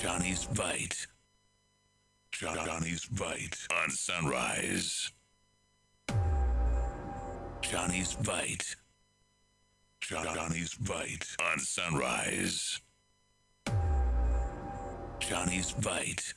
JohnniesBite. JohnniesBite on Sunrise. JohnniesBite. JohnniesBite on Sunrise. JohnniesBite.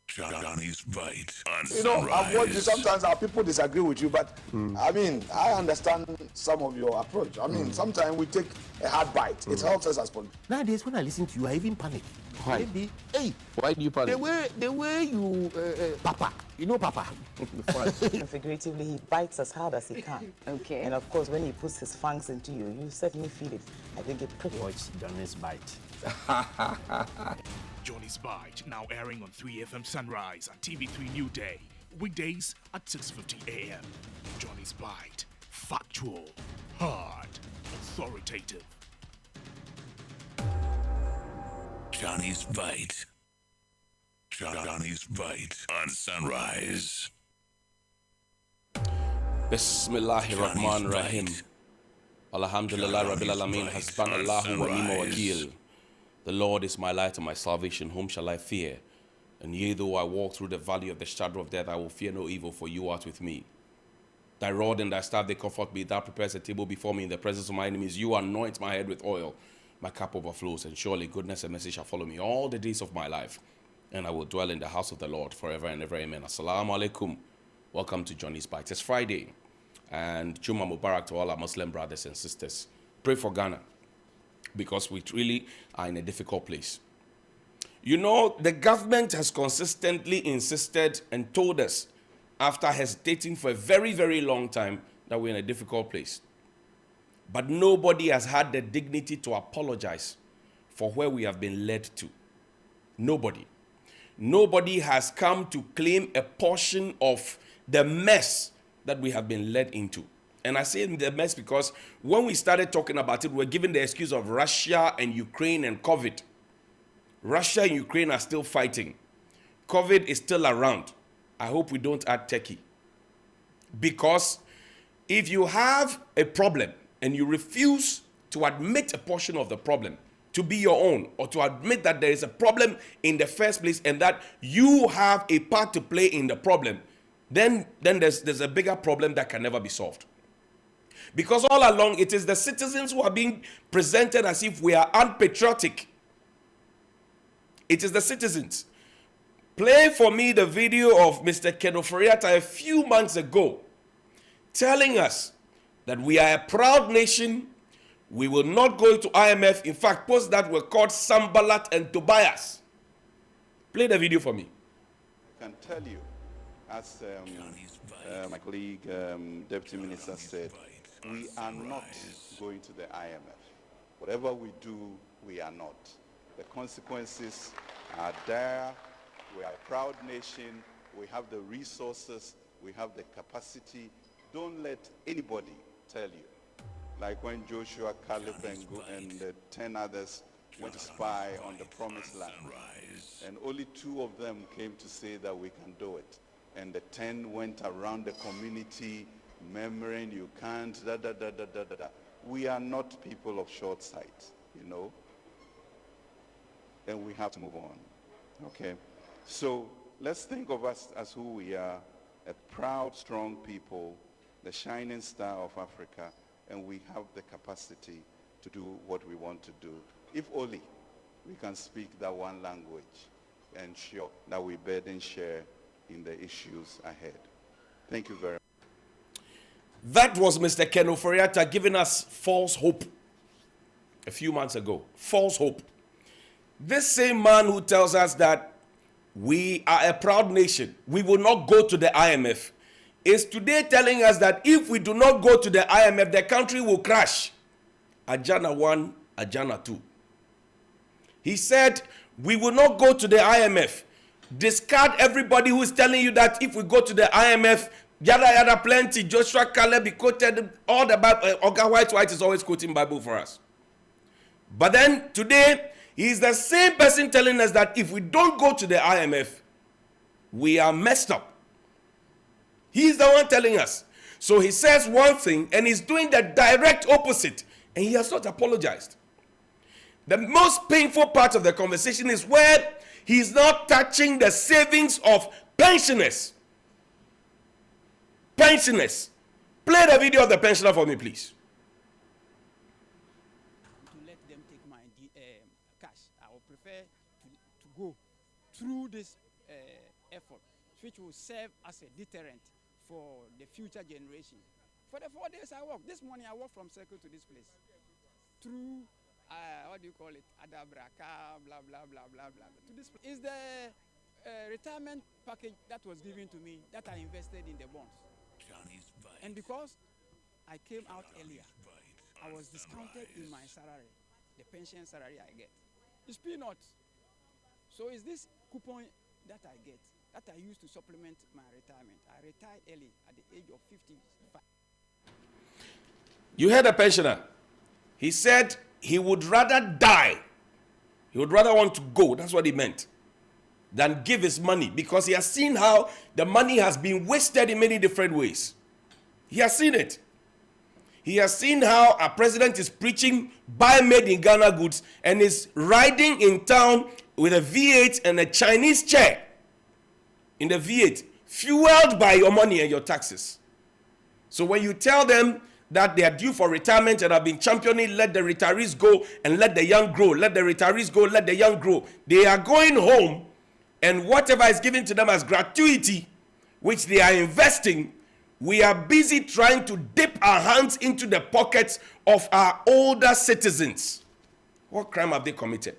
JohnniesBite on Sunrise. You know, I've watched you. Sometimes our people disagree with you, but I mean, I understand some of your approach. I mean, sometimes we take a hard bite. It helps us as politicians. Nowadays, when I listen to you, I even panic. Why? Maybe, hey, Why do you panic? the way you, Papa, you know Papa. Figuratively, he bites as hard as he can. Okay. And of course, when he puts his fangs into you, you certainly feel it. I think it pretty much. Watch JohnniesBite. JohnniesBite, now airing on 3FM Sunrise and TV3 New Day. Weekdays at 6:50 a.m. JohnniesBite. Factual, hard, authoritative. JohnniesBite. JohnniesBite on Sunrise. Bismillahirrahmanirrahim. Alhamdulillah Rabbil Alameen. Hasbanallahu wa ni'mal wakeel. The Lord is my light and my salvation. Whom shall I fear? And yea, though I walk through the valley of the shadow of death, I will fear no evil, for you art with me. Thy rod and thy staff, they comfort me. Thou prepares a table before me in the presence of my enemies. You anoint my head with oil. My cup overflows, and surely goodness and mercy shall follow me all the days of my life. And I will dwell in the house of the Lord forever and ever. Amen. Assalamu alaikum. Welcome to JohnniesBite. It's Friday. And Juma Mubarak to all our Muslim brothers and sisters. Pray for Ghana, because we really are in a difficult place. You know, the government has consistently insisted and told us, after hesitating for a very, very long time, that we're in a difficult place. But nobody has had the dignity to apologize for where we have been led to. Nobody. Nobody has come to claim a portion of the mess that we have been led into. And I say the mess because when we started talking about it, we were given the excuse of Russia and Ukraine and COVID. Russia and Ukraine are still fighting. COVID is still around. I hope we don't add Turkey. Because if you have a problem and you refuse to admit a portion of the problem to be your own, or to admit that there is a problem in the first place and that you have a part to play in the problem, then there's a bigger problem that can never be solved. Because all along, it is the citizens who are being presented as if we are unpatriotic. It is the citizens. Play for me the video of Mr. Kenoforiata a few months ago, telling us that we are a proud nation, we will not go to IMF. In fact, posts that were called Sambalat and Tobias. Play the video for me. I can tell you, as my colleague, Deputy Minister said, we are not going to the IMF. Whatever we do, we are not. The consequences are there. We are a proud nation. We have the resources. We have the capacity. Don't let anybody tell you. Like when Joshua, Caleb, and the 10 others went to spy on the promised land. And only 2 of them came to say that we can do it. And the 10 went around the community murmuring, you can't, da da da da da da. We are not people of short sight, you know. And we have to move on, okay? So let's think of us as who we are, a proud, strong people, the shining star of Africa, and we have the capacity to do what we want to do. If only we can speak that one language and ensure that we burden share in the issues ahead. Thank you very much. That was Mr. Kenoforiata giving us false hope a few months ago. False hope. This same man who tells us that we are a proud nation, we will not go to the IMF, is today telling us that if we do not go to the IMF, the country will crash. Ajana 1, Ajana 2. He said, we will not go to the IMF. Discard everybody who is telling you that if we go to the IMF, yada plenty. Joshua Caleb, he quoted all the Bible. Oga White is always quoting Bible for us. But then today, he is the same person telling us that if we don't go to the IMF, we are messed up. He is the one telling us. So he says one thing and he's doing the direct opposite. And he has not apologized. The most painful part of the conversation is where he's not touching the savings of pensioners. Pensioners. Play the video of the pensioner for me, please. To let them take my cash, I would prefer to go through this effort, which will serve as a deterrent for the future generation. For the 4 days I walked, this morning I walked from Circle to this place. Through, what do you call it, Adabraka, blah, blah, blah, blah, blah. To this place. Is the retirement package that was given to me that I invested in the bonds. And because I came out earlier, I was discounted in my salary, the pension salary I get. It's peanuts. So is this coupon that I get, that I use to supplement my retirement. I retired early at the age of 55. You heard a pensioner. He said he would rather die. He would rather want to go. That's what he meant. Than give his money, because he has seen how the money has been wasted in many different ways. He has seen it. He has seen how our president is preaching buy made in Ghana goods and is riding in town with a V8 and a Chinese chair in the V8, fueled by your money and your taxes. So when you tell them that they are due for retirement and have been championing, let the retirees go and let the young grow, let the retirees go, let the young grow, they are going home, and whatever is given to them as gratuity, which they are investing, we are busy trying to dip our hands into the pockets of our older citizens. What crime have they committed?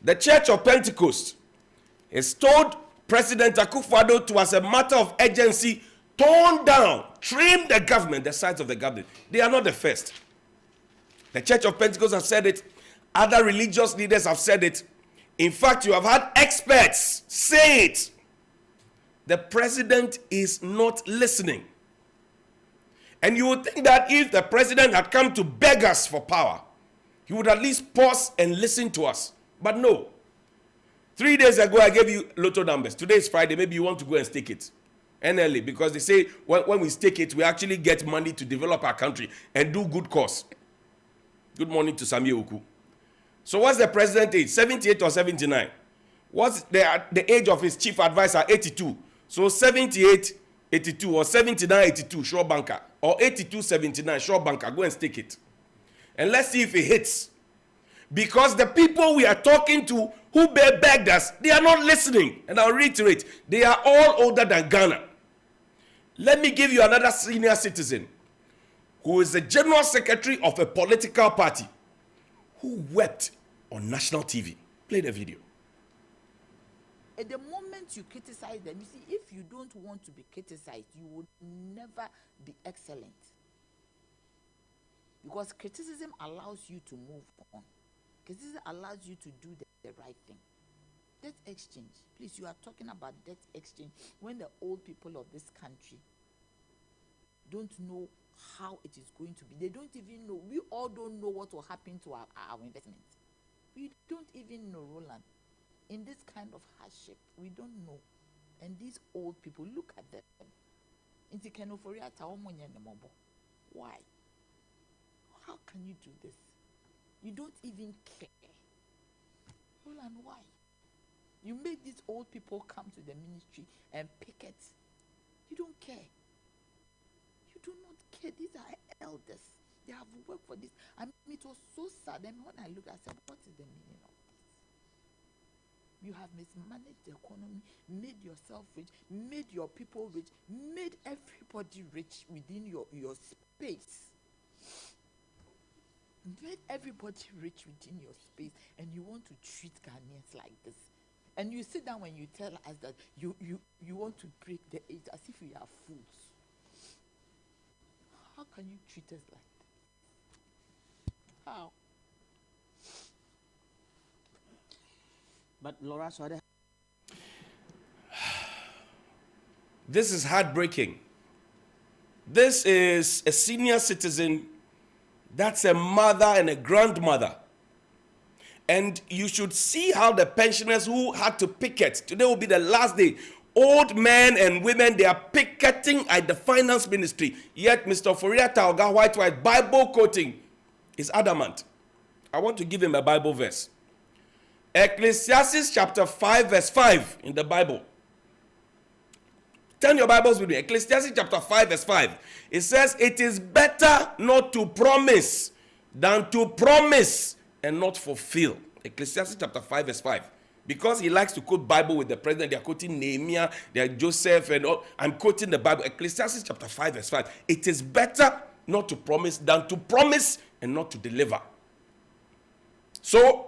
The Church of Pentecost has told President Akufo-Addo to, as a matter of urgency, tone down, trim the government, the sides of the government. They are not the first. The Church of Pentecost has said it. Other religious leaders have said it. In fact, you have had experts say it. The president is not listening. And you would think that if the president had come to beg us for power, he would at least pause and listen to us. But no. 3 days ago, I gave you lotto numbers. Today is Friday. Maybe you want to go and stake it. NLA, because they say when we stake it, we actually get money to develop our country and do good cause. Good morning to Sami Oku. So what's the president age? 78 or 79? What's the age of his chief advisor? 82. So 78, 82 or 79, 82, sure banker. Or 82, 79, sure banker. Go and stake it. And let's see if it hits. Because the people we are talking to who begged us, they are not listening. And I'll reiterate, they are all older than Ghana. Let me give you another senior citizen who is the general secretary of a political party who wept on national TV. Play the video. At the moment you criticize them, you see, if you don't want to be criticized, you would never be excellent. Because criticism allows you to move on. Criticism allows you to do the right thing. Debt exchange. Please, you are talking about debt exchange when the old people of this country don't know how it is going to be. They don't even know. We all don't know what will happen to our investment. We don't even know, Roland. In this kind of hardship, we don't know. And these old people, look at them. Why? How can you do this? You don't even care. Roland, why? You make these old people come to the ministry and picket. You don't care. You do not care. These are elders. They have worked for this. I mean, it was so sad. And when I looked, I said, what is the meaning of this? You have mismanaged the economy, made yourself rich, made your people rich, made everybody rich within your space. Made everybody rich within your space, and you want to treat Ghanaians like this. And you sit down when you tell us that you want to break the age as if we are fools. How can you treat us like that? How? But Laura, so this is heartbreaking. This is a senior citizen. That's a mother and a grandmother. And you should see how the pensioners who had to picket, today will be the last day. Old men and women, they are picketing at the finance ministry. Yet Mr. Foriata Oga White Bible quoting is adamant. I want to give him a Bible verse. Ecclesiastes chapter 5 verse 5 in the Bible. Turn your Bibles with me. Ecclesiastes chapter 5 verse 5. It says, it is better not to promise than to promise and not fulfill. Ecclesiastes chapter 5 verse 5. Because he likes to quote Bible with the president, they are quoting Nehemiah, they are Joseph and all. I'm quoting the Bible. Ecclesiastes chapter 5 verse 5. It is better not to promise than to promise and not to deliver. So,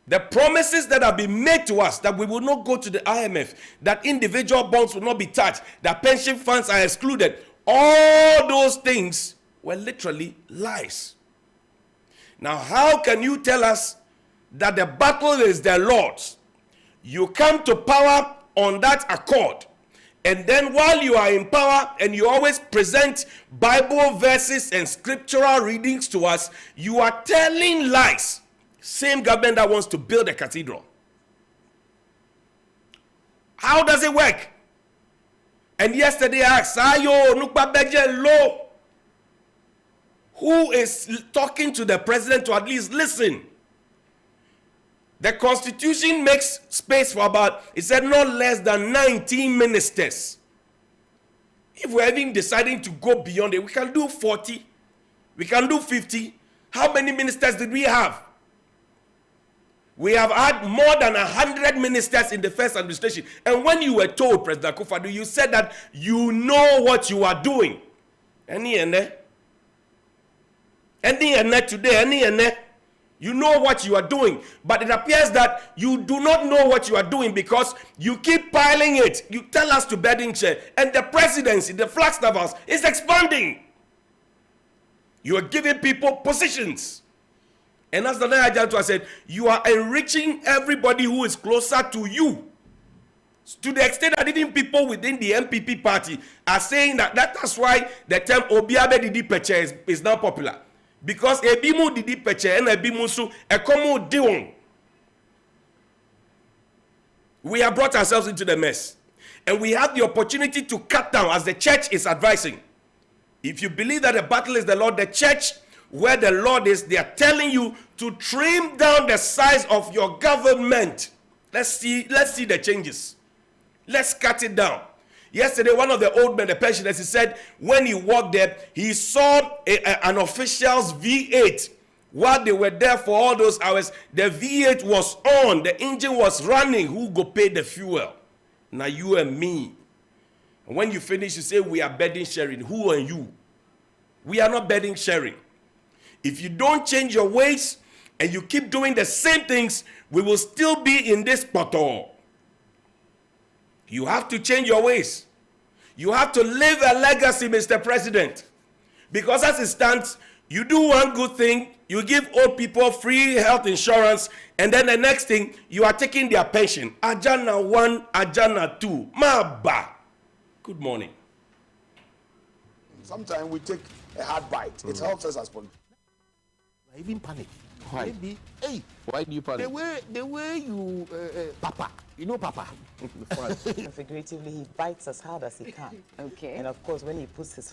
the promises that have been made to us, that we will not go to the IMF, that individual bonds will not be touched, that pension funds are excluded, all those things were literally lies. Now, how can you tell us that the battle is the Lord's? You come to power on that accord, and then while you are in power and you always present Bible verses and scriptural readings to us, you are telling lies. Same government that wants to build a cathedral. How does it work? And yesterday I asked, Ayo, Nukba Beje Lo, who is talking to the president to at least listen? The Constitution makes space for about, it said not less than 19 ministers. If we're even deciding to go beyond it, we can do 40, we can do 50. How many ministers did we have? We have had more than 100 ministers in the first administration. And when you were told, President Akufo-Addo, you said that you know what you are doing. Any today, you know what you are doing. But it appears that you do not know what you are doing because you keep piling it. You tell us to bedding chair. And the presidency, the Flagstaff House, is expanding. You are giving people positions. And as the Nigerian said, you are enriching everybody who is closer to you. To the extent that even people within the MPP party are saying that's why the term Obiabe Didi Peche is now popular. Because Ebimu Didi Peche and Ebimu Su Ekomo Dion. We have brought ourselves into the mess. And we have the opportunity to cut down as the church is advising. If you believe that the battle is the Lord, the church where the Lord is, they are telling you to trim down the size of your government. Let's see the changes. Let's cut it down. Yesterday, one of the old men, the pensioners, he said when he walked there, he saw an official's V8. While they were there for all those hours, the V8 was on, the engine was running. Who go pay the fuel? Now you and me. And when you finish, you say we are burden sharing. Who are you? We are not burden sharing. If you don't change your ways and you keep doing the same things, we will still be in this bottle. You have to change your ways. You have to leave a legacy, Mr. President. Because as it stands, you do one good thing, you give old people free health insurance, and then the next thing, you are taking their pension. Ajana 1, Ajana 2. Maba. Good morning. Sometimes we take a hard bite. It helps us as politicians. I even panic. Why? Maybe, hey, Why do you panic? the way you, Papa, you know Papa. Figuratively, he bites as hard as he can. Okay. And of course, when he puts his